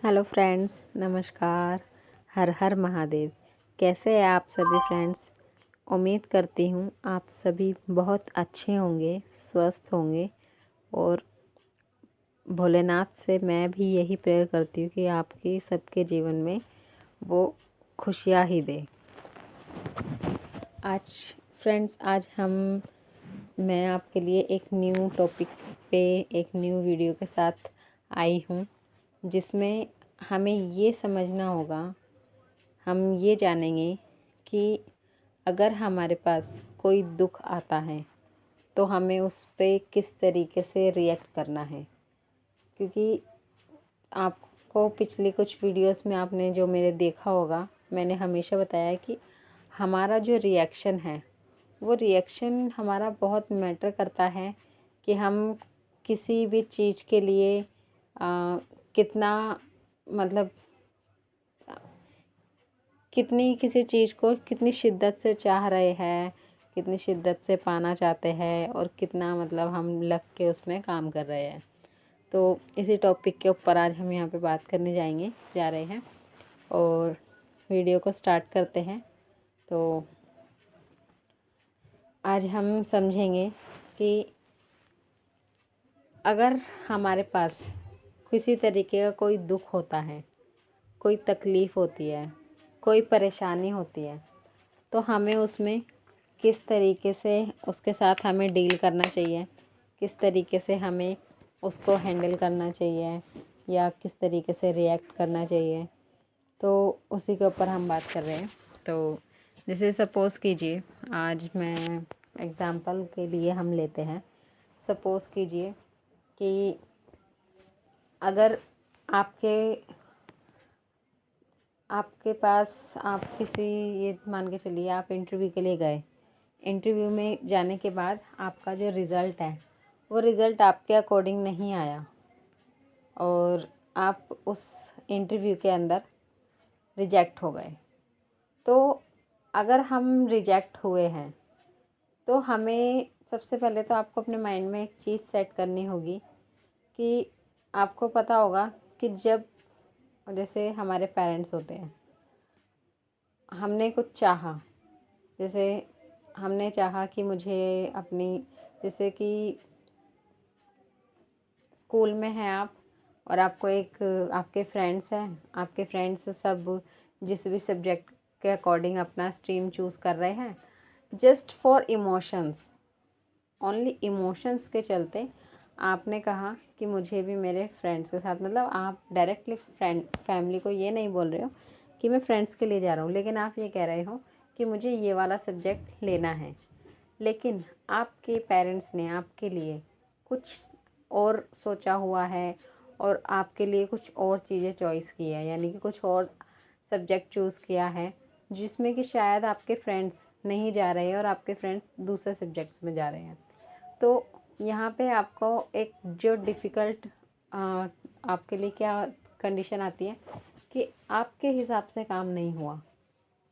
Hello friends, नमस्कार। हर हर महादेव। कैसे हैं आप सभी फ्रेंड्स? उम्मीद करती हूँ आप सभी बहुत अच्छे होंगे, स्वस्थ होंगे। और भोलेनाथ से मैं भी यही प्रेयर करती हूँ कि आपकी सबके जीवन में वो खुशियाँ ही दे। आज फ्रेंड्स, मैं आपके लिए एक न्यू टॉपिक पे एक न्यू वीडियो के साथ आई हूँ, जिसमें हमें ये समझना होगा, हम ये जानेंगे कि अगर हमारे पास कोई दुख आता है तो हमें उस पे किस तरीके से रिएक्ट करना है। क्योंकि आपको पिछली कुछ वीडियोस में आपने जो मेरे देखा होगा, मैंने हमेशा बताया कि हमारा जो रिएक्शन है वो रिएक्शन हमारा बहुत मैटर करता है कि हम किसी भी चीज़ के लिए कितना मतलब किसी चीज़ को कितनी शिद्दत से चाह रहे हैं, कितनी शिद्दत से पाना चाहते हैं और कितना हम लग के उसमें काम कर रहे हैं। तो इसी टॉपिक के ऊपर आज हम यहाँ पे बात करने जा रहे हैं और वीडियो को स्टार्ट करते हैं। तो आज हम समझेंगे कि अगर हमारे पास किसी तरीके का कोई दुख होता है, कोई तकलीफ़ होती है, कोई परेशानी होती है, तो हमें उसमें किस तरीके से उसके साथ हमें डील करना चाहिए, किस तरीके से हमें उसको हैंडल करना चाहिए या किस तरीके से रिएक्ट करना चाहिए। तो उसी के ऊपर हम बात कर रहे हैं। तो जैसे सपोज़ कीजिए, आज मैं एग्ज़ाम्पल के लिए हम लेते हैं। सपोज़ कीजिए कि अगर आपके आपके पास आप किसी ये मान के चलिए आप इंटरव्यू के लिए गए। इंटरव्यू में जाने के बाद आपका जो रिज़ल्ट है वो रिज़ल्ट आपके अकॉर्डिंग नहीं आया और आप उस इंटरव्यू के अंदर रिजेक्ट हो गए। तो अगर हम रिजेक्ट हुए हैं तो हमें सबसे पहले तो आपको अपने माइंड में एक चीज़ सेट करनी होगी कि आपको पता होगा कि जब जैसे हमारे पेरेंट्स होते हैं, हमने कुछ चाहा, जैसे हमने चाहा कि मुझे अपनी, जैसे कि स्कूल में हैं आप और आपको एक आपके फ्रेंड्स हैं, आपके फ्रेंड्स सब जिस भी सब्जेक्ट के अकॉर्डिंग अपना स्ट्रीम चूज़ कर रहे हैं, just for emotions, only emotions के चलते आपने कहा कि मुझे भी मेरे फ्रेंड्स के साथ, आप डायरेक्टली फैमिली को ये नहीं बोल रहे हो कि मैं फ्रेंड्स के लिए जा रहा हूँ, लेकिन आप ये कह रहे हो कि मुझे ये वाला सब्जेक्ट लेना है। लेकिन आपके पेरेंट्स ने आपके लिए कुछ और सोचा हुआ है और आपके लिए कुछ और चीज़ें चॉइस की है, यानी कि कुछ और सब्जेक्ट चूज़ किया है जिसमें कि शायद आपके फ्रेंड्स नहीं जा रहे हैं और आपके फ्रेंड्स दूसरे सब्जेक्ट्स में जा रहे हैं। तो यहाँ पे आपको एक जो डिफ़िकल्ट आपके लिए क्या कंडीशन आती है कि आपके हिसाब से काम नहीं हुआ।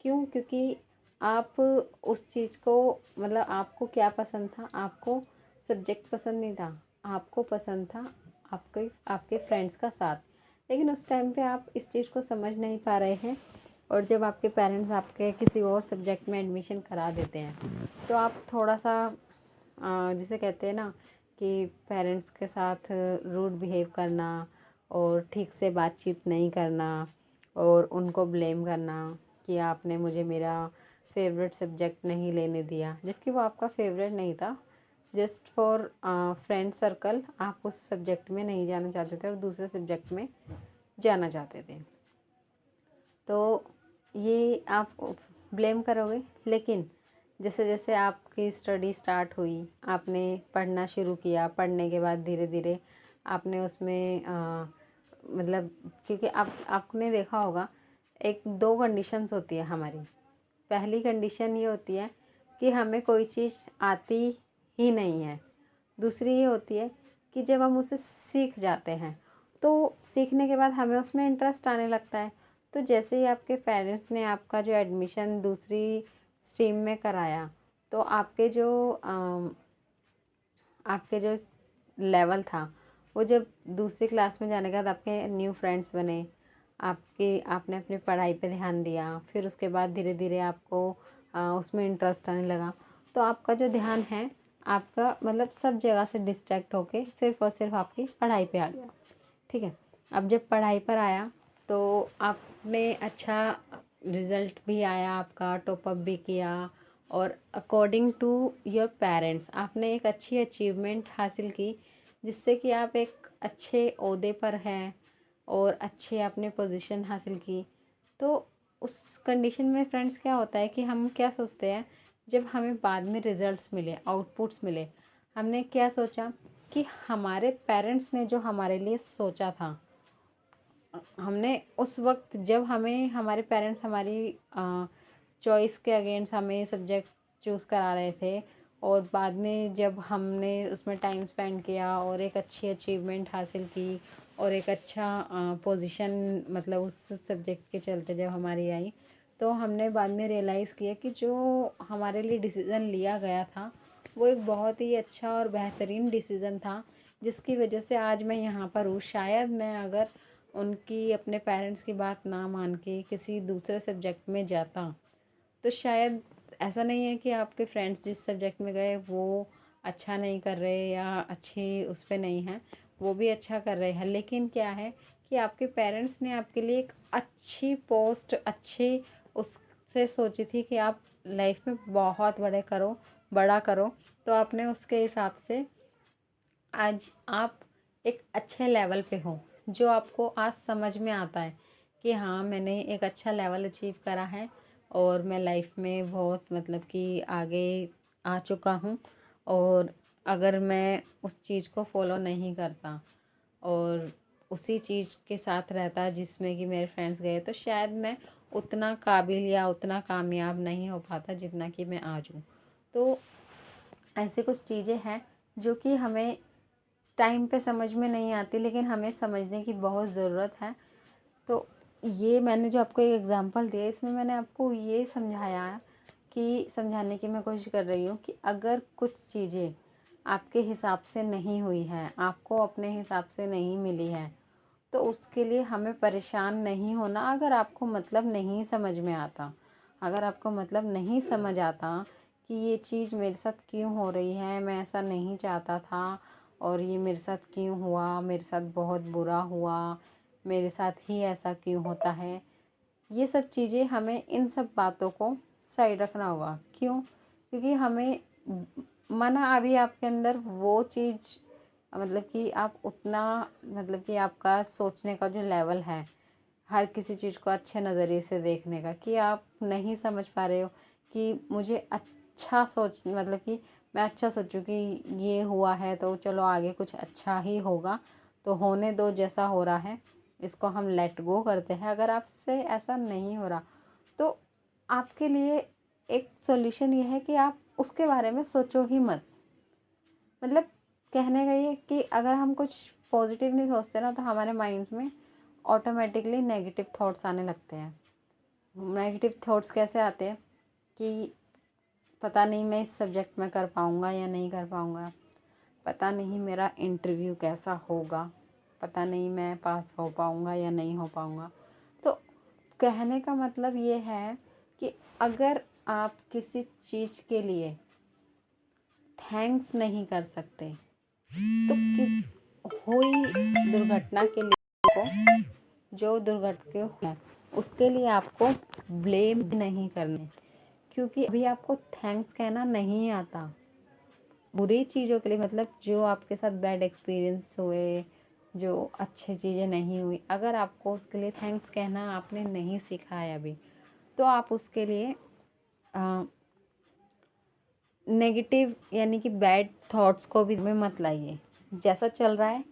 क्यों? क्योंकि आप उस चीज़ को, आपको क्या पसंद था, आपको सब्जेक्ट पसंद नहीं था, आपको पसंद था आपके आपके फ्रेंड्स का साथ। लेकिन उस टाइम पे आप इस चीज़ को समझ नहीं पा रहे हैं और जब आपके पेरेंट्स आपके किसी और सब्जेक्ट में एडमिशन करा देते हैं तो आप थोड़ा सा जिसे कहते हैं ना कि पेरेंट्स के साथ रूड बिहेव करना और ठीक से बातचीत नहीं करना और उनको ब्लेम करना कि आपने मुझे मेरा फेवरेट सब्जेक्ट नहीं लेने दिया, जबकि वो आपका फेवरेट नहीं था। जस्ट फॉर फ्रेंड सर्कल आप उस सब्जेक्ट में नहीं जाना चाहते थे और दूसरे सब्जेक्ट में जाना चाहते थे। तो ये आप ब्लेम करोगे। लेकिन जैसे जैसे आपकी स्टडी स्टार्ट हुई, आपने पढ़ना शुरू किया, पढ़ने के बाद धीरे धीरे आपने उसमें क्योंकि आपने देखा होगा, एक दो कंडीशंस होती है हमारी। पहली कंडीशन ये होती है कि हमें कोई चीज़ आती ही नहीं है। दूसरी ये होती है कि जब हम उसे सीख जाते हैं तो सीखने के बाद हमें उसमें इंटरेस्ट आने लगता है। तो जैसे ही आपके पेरेंट्स ने आपका जो एडमिशन दूसरी स्ट्रीम में कराया, तो आपके जो लेवल था, वो जब दूसरी क्लास में जाने के बाद आपके न्यू फ्रेंड्स बने, आपने अपनी पढ़ाई पे ध्यान दिया, फिर उसके बाद धीरे धीरे आपको उसमें इंटरेस्ट आने लगा, तो आपका जो ध्यान है आपका मतलब सब जगह से डिस्ट्रैक्ट होके सिर्फ़ और सिर्फ आपकी पढ़ाई पे आ गया। ठीक है, अब जब पढ़ाई पर आया तो आपने अच्छा रिज़ल्ट भी आया, आपका टॉपअप भी किया और अकॉर्डिंग टू योर पेरेंट्स आपने एक अच्छी अचीवमेंट हासिल की, जिससे कि आप एक अच्छे ओहदे पर हैं और अच्छे आपने पोजीशन हासिल की। तो उस कंडीशन में फ्रेंड्स क्या होता है कि हम क्या सोचते हैं, जब हमें बाद में रिजल्ट्स मिले, आउटपुट्स मिले, हमने क्या सोचा कि हमारे पेरेंट्स ने जो हमारे लिए सोचा था, हमने उस वक्त जब हमें हमारे पेरेंट्स हमारी चॉइस के अगेंस्ट हमें सब्जेक्ट चूज़ करा रहे थे, और बाद में जब हमने उसमें टाइम स्पेंड किया और एक अच्छी अचीवमेंट हासिल की और एक अच्छा पोजीशन मतलब उस सब्जेक्ट के चलते जब हमारी आई, तो हमने बाद में रियलाइज़ किया कि जो हमारे लिए डिसीज़न लिया गया था वो एक बहुत ही अच्छा और बेहतरीन डिसीज़न था, जिसकी वजह से आज मैं यहाँ पर हूँ। शायद मैं अगर उनकी अपने पेरेंट्स की बात ना मान के किसी दूसरे सब्जेक्ट में जाता, तो शायद ऐसा नहीं है कि आपके फ्रेंड्स जिस सब्जेक्ट में गए वो अच्छा नहीं कर रहे या अच्छे उस पे नहीं हैं, वो भी अच्छा कर रहे हैं, लेकिन क्या है कि आपके पेरेंट्स ने आपके लिए एक अच्छी पोस्ट अच्छी उससे सोची थी कि आप लाइफ में बहुत बड़ा करो, तो आपने उसके हिसाब से आज आप एक अच्छे लेवल पे हो, जो आपको आज समझ में आता है कि हाँ मैंने एक अच्छा लेवल अचीव करा है और मैं लाइफ में बहुत मतलब कि आगे आ चुका हूँ। और अगर मैं उस चीज़ को फॉलो नहीं करता और उसी चीज़ के साथ रहता जिसमें कि मेरे फ्रेंड्स गए, तो शायद मैं उतना काबिल या उतना कामयाब नहीं हो पाता जितना कि मैं आज हूँ। तो ऐसे कुछ चीज़ें हैं जो कि हमें टाइम पे समझ में नहीं आती, लेकिन हमें समझने की बहुत ज़रूरत है। तो ये मैंने जो आपको एक एग्ज़ाम्पल दिया, इसमें मैंने आपको ये समझाया कि समझाने की मैं कोशिश कर रही हूँ कि अगर कुछ चीज़ें आपके हिसाब से नहीं हुई हैं, आपको अपने हिसाब से नहीं मिली है, तो उसके लिए हमें परेशान नहीं होना। अगर आपको मतलब नहीं समझ में आता, अगर आपको मतलब नहीं समझ आता कि ये चीज़ मेरे साथ क्यों हो रही है, मैं ऐसा नहीं चाहता था और ये मेरे साथ क्यों हुआ, मेरे साथ बहुत बुरा हुआ, मेरे साथ ही ऐसा क्यों होता है, ये सब चीज़ें हमें इन सब बातों को साइड रखना होगा। क्यों? क्योंकि हमें माना अभी आपके अंदर वो चीज़ मतलब कि आप उतना मतलब कि आपका सोचने का जो लेवल है हर किसी चीज़ को अच्छे नज़रिए से देखने का, कि आप नहीं समझ पा रहे हो कि मुझे अच्छा सोच मतलब कि मैं अच्छा सोचूं कि ये हुआ है तो चलो आगे कुछ अच्छा ही होगा, तो होने दो जैसा हो रहा है, इसको हम लेट गो करते हैं। अगर आपसे ऐसा नहीं हो रहा, तो आपके लिए एक सॉल्यूशन ये है कि आप उसके बारे में सोचो ही मत। मतलब कहने का ये कि अगर हम कुछ पॉजिटिव नहीं सोचते ना, तो हमारे माइंड में ऑटोमेटिकली नेगेटिव थॉट्स आने लगते हैं। नेगेटिव थॉट्स कैसे आते हैं कि पता नहीं मैं इस सब्जेक्ट में कर पाऊँगा या नहीं कर पाऊँगा, पता नहीं मेरा इंटरव्यू कैसा होगा, पता नहीं मैं पास हो पाऊँगा या नहीं हो पाऊँगा। तो कहने का मतलब ये है कि अगर आप किसी चीज़ के लिए थैंक्स नहीं कर सकते, तो किस हुई दुर्घटना के लिए को जो दुर्घटना है उसके लिए आपको ब्लेम नहीं करने, क्योंकि अभी आपको थैंक्स कहना नहीं आता। बुरी चीज़ों के लिए मतलब जो आपके साथ बैड एक्सपीरियंस हुए, जो अच्छी चीज़ें नहीं हुई, अगर आपको उसके लिए थैंक्स कहना आपने नहीं सीखा है अभी, तो आप उसके लिए नेगेटिव यानी कि बैड थॉट्स को भी में मत लाइए। जैसा चल रहा है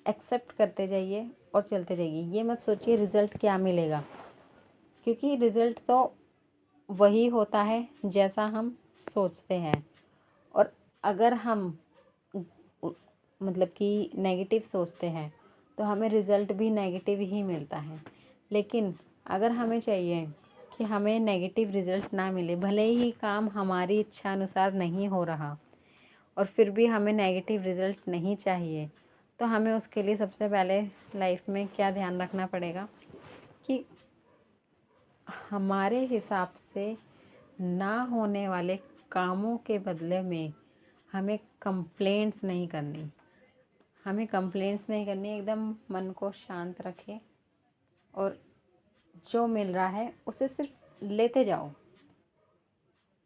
एक्सेप्ट करते जाइए और चलते जाइए। ये मत सोचिए रिज़ल्ट क्या मिलेगा, क्योंकि रिज़ल्ट तो वही होता है जैसा हम सोचते हैं। और अगर हम मतलब कि नेगेटिव सोचते हैं तो हमें रिज़ल्ट भी नेगेटिव ही मिलता है। लेकिन अगर हमें चाहिए कि हमें नेगेटिव रिज़ल्ट ना मिले, भले ही काम हमारी इच्छा अनुसार नहीं हो रहा और फिर भी हमें नेगेटिव रिज़ल्ट नहीं चाहिए, तो हमें उसके लिए सबसे पहले लाइफ में क्या ध्यान रखना पड़ेगा कि हमारे हिसाब से ना होने वाले कामों के बदले में हमें कंप्लेंट्स नहीं करनी। हमें कंप्लेंट्स नहीं करनी, एकदम मन को शांत रखें और जो मिल रहा है उसे सिर्फ लेते जाओ।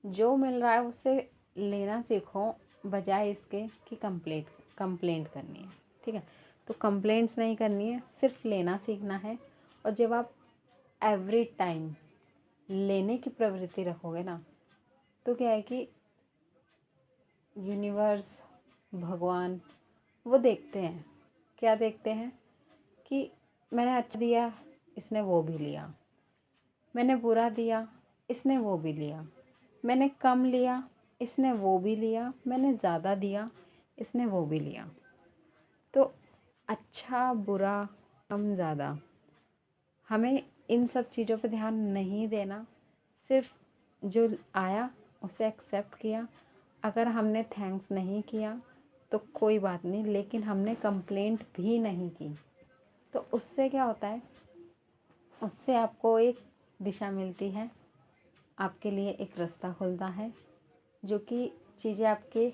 जो मिल रहा है उसे लेना सीखो, बजाय इसके कि कंप्लेंट करनी है। ठीक है, तो कंप्लेंट्स नहीं करनी है, सिर्फ लेना सीखना है। और जब आप एवरी टाइम लेने की प्रवृत्ति रखोगे ना, तो क्या है कि यूनिवर्स, भगवान, वो देखते हैं। क्या देखते हैं कि मैंने अच्छा दिया, इसने वो भी लिया। मैंने बुरा दिया, इसने वो भी लिया। मैंने कम लिया, इसने वो भी लिया। मैंने ज़्यादा दिया, इसने वो भी लिया। तो अच्छा, बुरा, कम, ज़्यादा, हमें इन सब चीज़ों पे ध्यान नहीं देना। सिर्फ जो आया उसे एक्सेप्ट किया। अगर हमने थैंक्स नहीं किया तो कोई बात नहीं, लेकिन हमने कंप्लेंट भी नहीं की। तो उससे क्या होता है, उससे आपको एक दिशा मिलती है, आपके लिए एक रास्ता खुलता है, जो कि चीज़ें आपके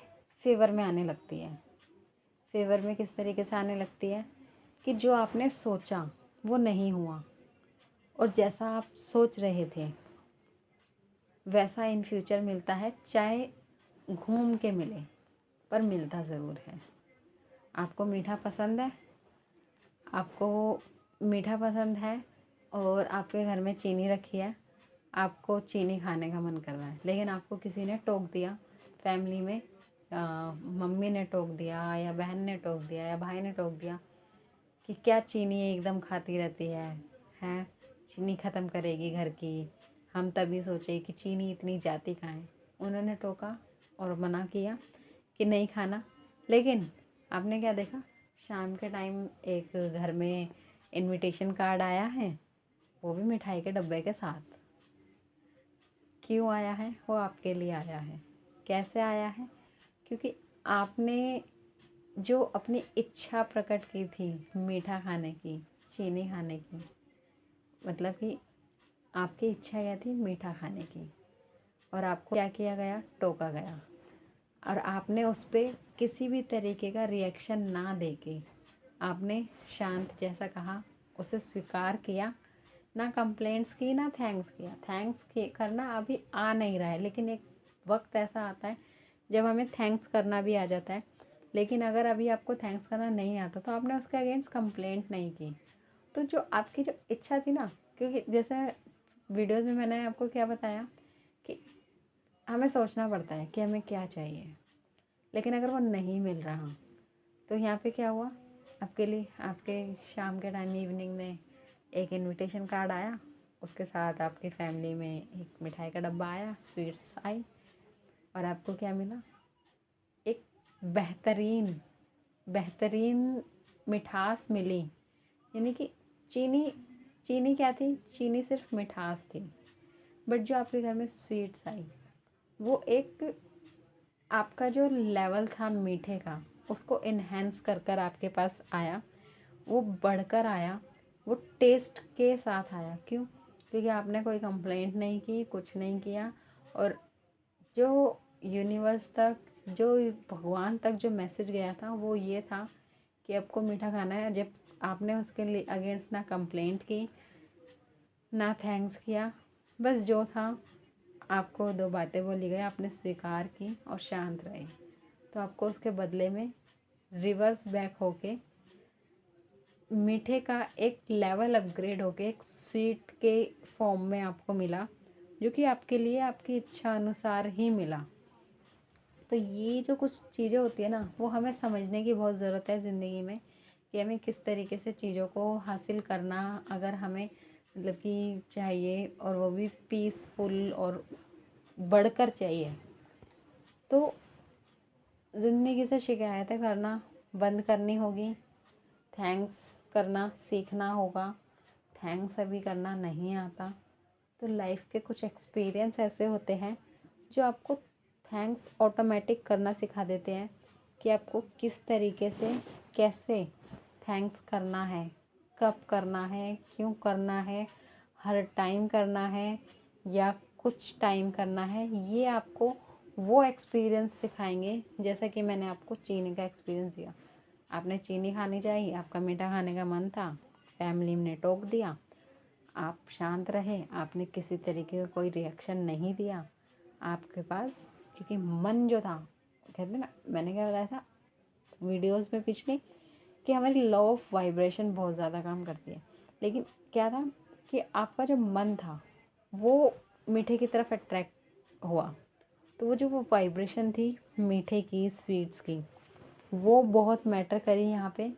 फेवर में आने लगती है। फेवर में किस तरीके से आने लगती है कि जो आपने सोचा वो नहीं हुआ, और जैसा आप सोच रहे थे वैसा इन फ्यूचर मिलता है। चाहे घूम के मिले, पर मिलता ज़रूर है। आपको मीठा पसंद है, आपको मीठा पसंद है और आपके घर में चीनी रखी है, आपको चीनी खाने का मन कर रहा है, लेकिन आपको किसी ने टोक दिया, फैमिली में मम्मी ने टोक दिया या बहन ने टोक दिया या भाई ने टोक दिया कि क्या चीनी एकदम खाती रहती है, हैं चीनी ख़त्म करेगी घर की। हम तभी सोचे कि चीनी इतनी जाती कहाँ है। उन्होंने टोका और मना किया कि नहीं खाना, लेकिन आपने क्या देखा, शाम के टाइम एक घर में इनविटेशन कार्ड आया है, वो भी मिठाई के डब्बे के साथ। क्यों आया है? वो आपके लिए आया है। कैसे आया है? क्योंकि आपने जो अपनी इच्छा प्रकट की थी मीठा खाने की, चीनी खाने की, मतलब कि आपकी इच्छा क्या थी, मीठा खाने की, और आपको क्या किया गया, टोका गया। और आपने उस पर किसी भी तरीके का रिएक्शन ना देके आपने शांत जैसा कहा उसे स्वीकार किया। ना कंप्लेंट्स की, ना थैंक्स किया। करना अभी आ नहीं रहा है, लेकिन एक वक्त ऐसा आता है जब हमें थैंक्स करना भी आ जाता है। लेकिन अगर अभी आपको थैंक्स करना नहीं आता तो आपने उसके अगेंस्ट कंप्लेंट नहीं की। तो जो आपकी जो इच्छा थी ना, क्योंकि जैसे वीडियोज़ में मैंने आपको क्या बताया कि हमें सोचना पड़ता है कि हमें क्या चाहिए, लेकिन अगर वो नहीं मिल रहा तो यहाँ पे क्या हुआ, आपके लिए आपके शाम के टाइम इवनिंग में एक इनविटेशन कार्ड आया, उसके साथ आपकी फैमिली में एक मिठाई का डब्बा आया, स्वीट्स आई, और आपको क्या मिला, एक बेहतरीन बेहतरीन मिठास मिली। यानी कि चीनी चीनी क्या थी, चीनी सिर्फ मिठास थी, बट जो आपके घर में स्वीट्स आई वो एक आपका जो लेवल था मीठे का उसको इन्हेंस कर कर आपके पास आया, वो बढ़कर आया, वो टेस्ट के साथ आया। क्यों? क्योंकि आपने कोई कंप्लेंट नहीं की, कुछ नहीं किया, और जो यूनिवर्स तक, जो भगवान तक जो मैसेज गया था वो ये था कि आपको मीठा खाना है। जब आपने उसके लिए अगेंस्ट ना कंप्लेंट की, ना थैंक्स किया, बस जो था आपको दो बातें बोली गई, आपने स्वीकार की और शांत रहे, तो आपको उसके बदले में रिवर्स बैक होके मीठे का एक लेवल अपग्रेड होके एक स्वीट के फॉर्म में आपको मिला, जो कि आपके लिए आपकी इच्छा अनुसार ही मिला। तो ये जो कुछ चीज़ें होती है ना, वो हमें समझने की बहुत ज़रूरत है ज़िंदगी में, कि हमें किस तरीके से चीज़ों को हासिल करना, अगर हमें मतलब कि चाहिए, और वो भी पीसफुल और बढ़कर चाहिए, तो ज़िंदगी से शिकायतें करना बंद करनी होगी। थैंक्स करना सीखना होगा। थैंक्स अभी करना नहीं आता तो लाइफ के कुछ एक्सपीरियंस ऐसे होते हैं जो आपको थैंक्स ऑटोमेटिक करना सिखा देते हैं कि आपको किस तरीके से कैसे थैंक्स करना है। कब करना है, क्यों करना है, हर टाइम करना है या कुछ टाइम करना है, ये आपको वो एक्सपीरियंस सिखाएंगे। जैसा कि मैंने आपको चीनी का एक्सपीरियंस दिया, आपने चीनी खानी चाहिए, आपका मीठा खाने का मन था, फैमिली ने टोक दिया, आप शांत रहे, आपने किसी तरीके का कोई रिएक्शन नहीं दिया आपके पास, क्योंकि मन जो था, कहते हैं ना, मैंने क्या बताया था वीडियोस में पिछली, कि हमारी लॉ ऑफ वाइब्रेशन बहुत ज़्यादा काम करती है। लेकिन क्या था कि आपका जो मन था वो मीठे की तरफ अट्रैक्ट हुआ, तो वो जो वो वाइब्रेशन थी मीठे की, स्वीट्स की, वो बहुत मैटर करी यहाँ पे,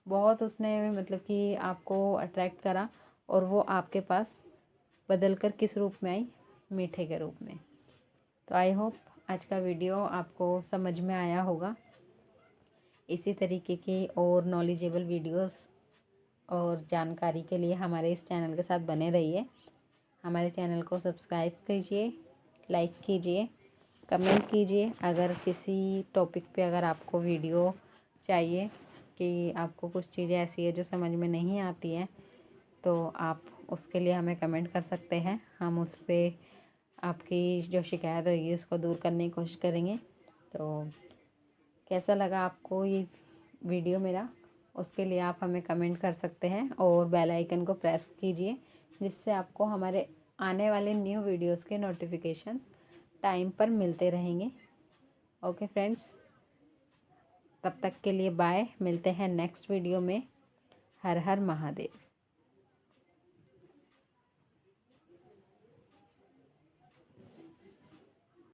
बहुत उसने मतलब कि आपको अट्रैक्ट करा, और वो आपके पास बदल कर किस रूप में आई, मीठे के रूप में। तो आई होप आज का वीडियो आपको समझ में आया होगा। इसी तरीके की और नॉलेजेबल वीडियोस और जानकारी के लिए हमारे इस चैनल के साथ बने रहिए। हमारे चैनल को सब्सक्राइब कीजिए, लाइक कीजिए, कमेंट कीजिए। अगर किसी टॉपिक पे अगर आपको वीडियो चाहिए कि आपको कुछ चीज़ें ऐसी है जो समझ में नहीं आती है, तो आप उसके लिए हमें कमेंट कर सकते हैं। हम उस पर आपकी जो शिकायत होगी उसको दूर करने की कोशिश करेंगे। तो कैसा लगा आपको ये वीडियो मेरा, उसके लिए आप हमें कमेंट कर सकते हैं, और बेल आइकन को प्रेस कीजिए, जिससे आपको हमारे आने वाले न्यू वीडियोस के नोटिफिकेशंस टाइम पर मिलते रहेंगे। ओके फ्रेंड्स, तब तक के लिए बाय, मिलते हैं नेक्स्ट वीडियो में। हर हर महादेव।